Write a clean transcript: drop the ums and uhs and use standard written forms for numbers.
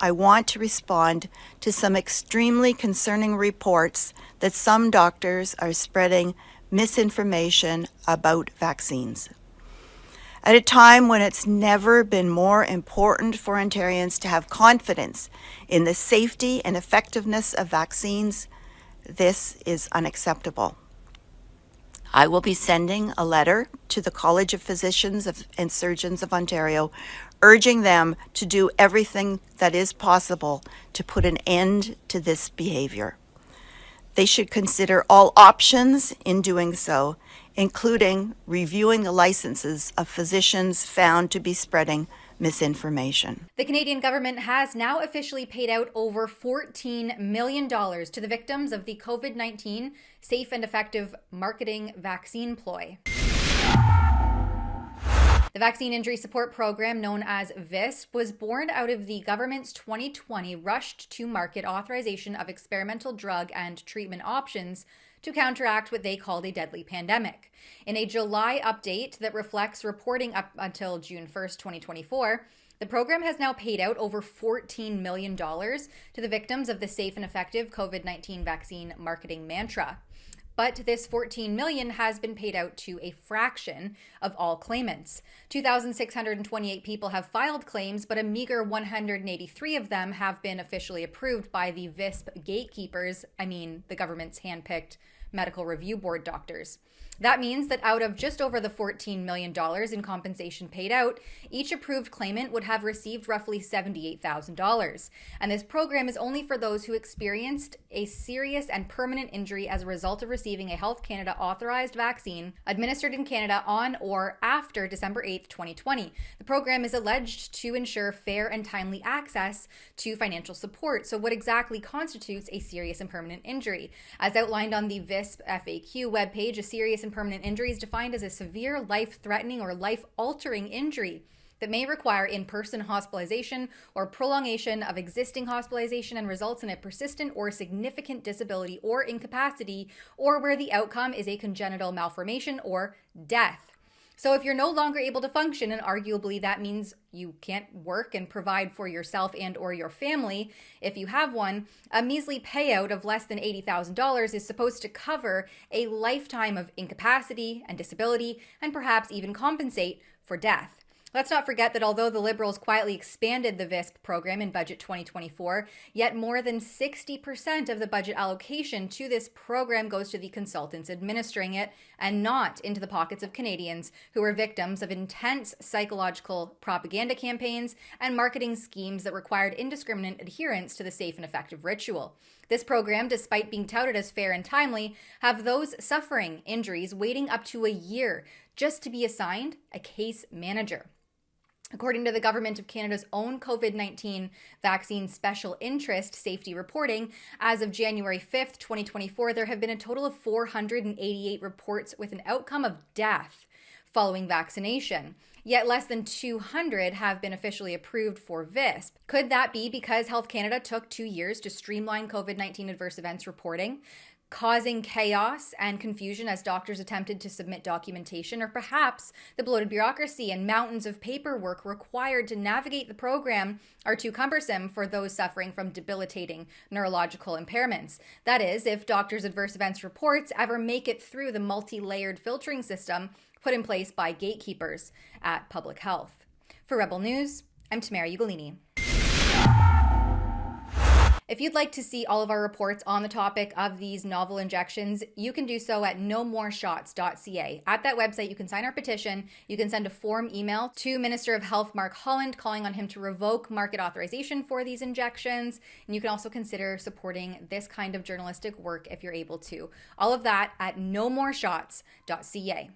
I want to respond to some extremely concerning reports that some doctors are spreading misinformation about vaccines. At a time when it's never been more important for Ontarians to have confidence in the safety and effectiveness of vaccines, this is unacceptable. I will be sending a letter to the College of Physicians and Surgeons of Ontario, urging them to do everything that is possible to put an end to this behavior. They should consider all options in doing so, including reviewing the licenses of physicians found to be spreading misinformation. The Canadian government has now officially paid out over $14 million to the victims of the COVID-19 safe and effective marketing vaccine ploy. The Vaccine Injury Support Program, known as VISP, was born out of the government's 2020 rushed-to-market authorization of experimental drug and treatment options to counteract what they called a deadly pandemic. In a July update that reflects reporting up until June 1st, 2024, the program has now paid out over $14 million to the victims of the safe and effective COVID-19 vaccine marketing mantra. But this $14 million has been paid out to a fraction of all claimants. 2,628 people have filed claims, but a meager 183 of them have been officially approved by the VISP gatekeepers, the government's handpicked medical review board doctors. That means that out of just over the $14 million in compensation paid out, each approved claimant would have received roughly $78,000. And this program is only for those who experienced a serious and permanent injury as a result of receiving a Health Canada authorized vaccine administered in Canada on or after December 8th, 2020. The program is alleged to ensure fair and timely access to financial support. So what exactly constitutes a serious and permanent injury? As outlined on the VISP FAQ webpage, a serious and permanent injury is defined as a severe life-threatening or life-altering injury that may require in-person hospitalization or prolongation of existing hospitalization and results in a persistent or significant disability or incapacity, or where the outcome is a congenital malformation or death. So if you're no longer able to function, and arguably that means you can't work and provide for yourself and or your family, if you have one, a measly payout of less than $80,000 is supposed to cover a lifetime of incapacity and disability and perhaps even compensate for death. Let's not forget that although the Liberals quietly expanded the VISP program in budget 2024, yet more than 60% of the budget allocation to this program goes to the consultants administering it and not into the pockets of Canadians who are victims of intense psychological propaganda campaigns and marketing schemes that required indiscriminate adherence to the safe and effective ritual. This program, despite being touted as fair and timely, have those suffering injuries waiting up to a year just to be assigned a case manager. According to the Government of Canada's own COVID-19 vaccine special interest safety reporting, as of January 5th, 2024, there have been a total of 488 reports with an outcome of death following vaccination. Yet less than 200 have been officially approved for VISP. Could that be because Health Canada took 2 years to streamline COVID-19 adverse events reporting, causing chaos and confusion as doctors attempted to submit documentation, or perhaps the bloated bureaucracy and mountains of paperwork required to navigate the program are too cumbersome for those suffering from debilitating neurological impairments? That is, if doctors' adverse events reports ever make it through the multi-layered filtering system put in place by gatekeepers at Public Health. For Rebel News, I'm Tamara Ugolini. If you'd like to see all of our reports on the topic of these novel injections, you can do so at nomoreshots.ca. At that website, you can sign our petition. You can send a form email to Minister of Health Mark Holland calling on him to revoke market authorization for these injections. And you can also consider supporting this kind of journalistic work if you're able to. All of that at nomoreshots.ca.